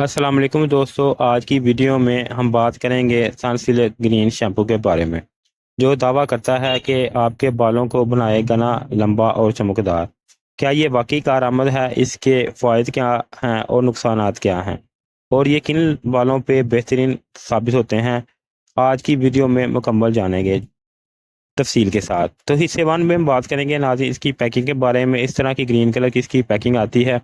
अस्सलाम वालेकुम दोस्तों। आज की वीडियो में हम बात करेंगे सनसिल्क ग्रीन शैम्पू के बारे में, जो दावा करता है कि आपके बालों को बनाए घना, लंबा और चमकदार। क्या ये वाकई कारआमद है? इसके फ़ायदे क्या हैं और नुकसानात क्या हैं, और ये किन बालों पे बेहतरीन साबित होते हैं? आज की वीडियो में मुकम्मल जानेंगे तफसील के साथ। तो हिस्से वन में हम बात करेंगे नाज़रीन इसकी पैकिंग के बारे में। इस तरह की ग्रीन कलर की इसकी पैकिंग आती है।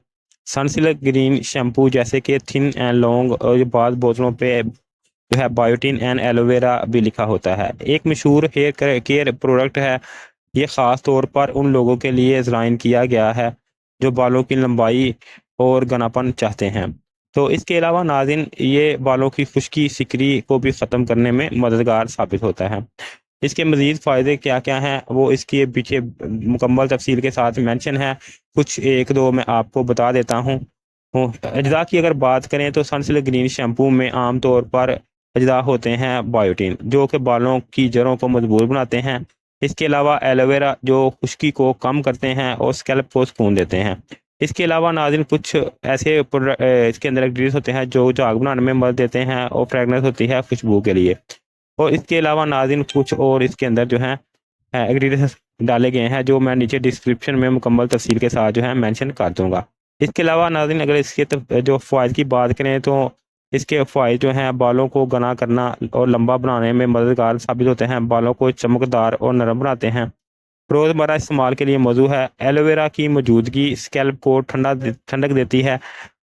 सनसिल्क ग्रीन शैम्पू जैसे कि थिन एंड लॉन्ग, और बाद बोतलों पे जो है बायोटिन एंड एलोवेरा भी लिखा होता है। एक मशहूर हेयर केयर प्रोडक्ट है। ये ख़ास तौर पर उन लोगों के लिए डिज़ाइन किया गया है जो बालों की लंबाई और घनापन चाहते हैं। तो इसके अलावा नाज़रीन ये बालों की खुश्की, सिकरी को भी ख़त्म करने में मददगार साबित होता है। इसके मज़ीद फ़ायदे क्या क्या हैं वो इसके पीछे मुकम्मल तफसील के साथ मेंशन है। कुछ एक दो मैं आपको बता देता हूँ। अजदा की अगर बात करें तो सनसिल्क ग्रीन शैम्पू में आम तौर पर अजदा होते हैं बायोटिन, जो कि बालों की जड़ों को मजबूत बनाते हैं। इसके अलावा एलोवेरा, जो खुश्की को कम करते हैं और स्कैल्प को सुकून देते हैं। इसके अलावा नाज़रीन कुछ ऐसे इसके अंदर इंग्रेडिएंट्स होते हैं जो झाग बनाने में मदद देते हैं, और फ्रेगनेंस होती है खुशबू के लिए। और इसके अलावा नाज़रीन कुछ और इसके अंदर जो है इंग्रेडिएंट्स डाले गए हैं, जो मैं नीचे डिस्क्रिप्शन में मुकम्मल तफसील के साथ जो है मेंशन कर दूंगा। इसके अलावा नाज़रीन अगर इसके जो फ़ायदे की बात करें तो इसके फ़ायदे जो हैं बालों को घना करना और लंबा बनाने में मददगार साबित होते हैं। बालों को चमकदार और नरम बनाते हैं। रोज़मर्रा इस्तेमाल के लिए मौजूद है। एलोवेरा की मौजूदगी स्कैल्प को ठंडक देती है।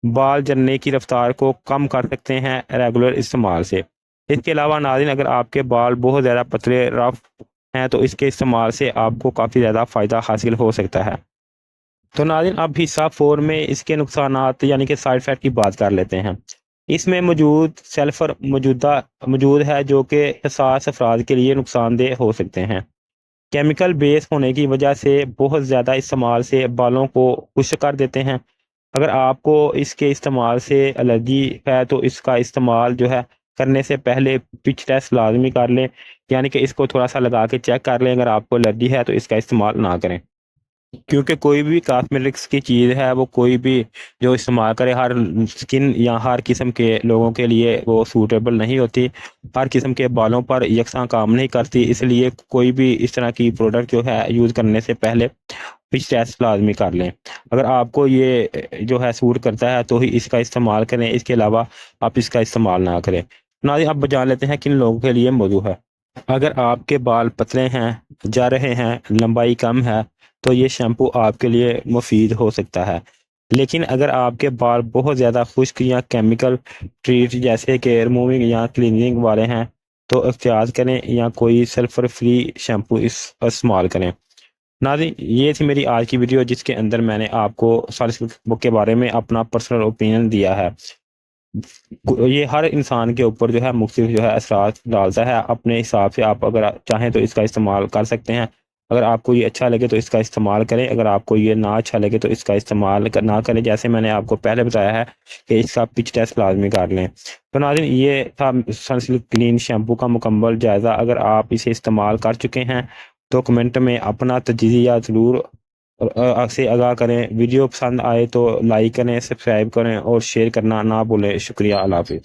बाल झड़ने की रफ्तार को कम कर सकते हैं रेगुलर इस्तेमाल से। इसके अलावा नाज़रीन अगर आपके बाल बहुत ज़्यादा पतले, रफ हैं, तो इसके इस्तेमाल से आपको काफ़ी ज़्यादा फ़ायदा हासिल हो सकता है। तो नाज़रीन अब हिस्सा 4 में इसके नुकसानात यानी कि साइड इफ़ेक्ट की बात कर लेते हैं। इसमें मौजूद सल्फ़र मौजूद है, जो कि हसास अफराद के लिए नुकसानदेह हो सकते हैं। केमिकल बेस होने की वजह से बहुत ज़्यादा इस्तेमाल से बालों को खुश्क कर देते हैं। अगर आपको इसके इस्तेमाल से एलर्जी है तो इसका इस्तेमाल जो है करने से पहले पिच टेस्ट लाजमी कर लें, यानी कि इसको थोड़ा सा लगा के चेक कर लें। अगर आपको एलर्जी है तो इसका इस्तेमाल ना करें, क्योंकि कोई भी कॉस्मेटिक्स की चीज़ है वो कोई भी जो इस्तेमाल करे हर स्किन या हर किस्म के लोगों के लिए वो सूटेबल नहीं होती। हर किस्म के बालों पर यकसा काम नहीं करती, इसलिए कोई भी इस तरह की प्रोडक्ट जो है यूज़ करने से पहले पिच टेस्ट लाजमी कर लें। अगर आपको ये जो है सूट करता है तो ही इसका इस्तेमाल करें, इसके अलावा आप इसका इस्तेमाल ना करें। नाज़रीन अब जान लेते हैं किन लोगों के लिए मौजूद है। अगर आपके बाल पतले हैं, जा रहे हैं, लंबाई कम है, तो ये शैम्पू आपके लिए मुफीद हो सकता है। लेकिन अगर आपके बाल बहुत ज़्यादा खुश्क या केमिकल ट्रीट जैसे कि रिमूविंग या क्लीनिंग वाले हैं, तो एहतियात करें या कोई सल्फर फ्री शैम्पू इस्तेमाल करें। नाज़रीन ये थी मेरी आज की वीडियो, जिसके अंदर मैंने आपको सनसिल्क बुक के बारे में अपना पर्सनल ओपिनियन दिया है। ये हर इंसान के ऊपर जो है मुख्तलिफ जो है असरात डालता है। अपने हिसाब से आप अगर चाहें तो इसका इस्तेमाल कर सकते हैं। अगर आपको ये अच्छा लगे तो इसका इस्तेमाल करें, अगर आपको ये ना अच्छा लगे तो इसका इस्तेमाल ना करें। जैसे मैंने आपको पहले बताया है कि इसका पिच टेस्ट लाजमी कर लें। तो नाज़रीन ये था सनसिल्क क्लीन शैम्पू का मुकम्मल जायज़ा। अगर आप इसे इस्तेमाल कर चुके हैं तो कमेंट में अपना तजिया ज़रूर से आगाह करें। वीडियो पसंद आए तो लाइक करें, सब्सक्राइब करें और शेयर करना ना भूलें। शुक्रिया, अल्लाह हाफ़िज़।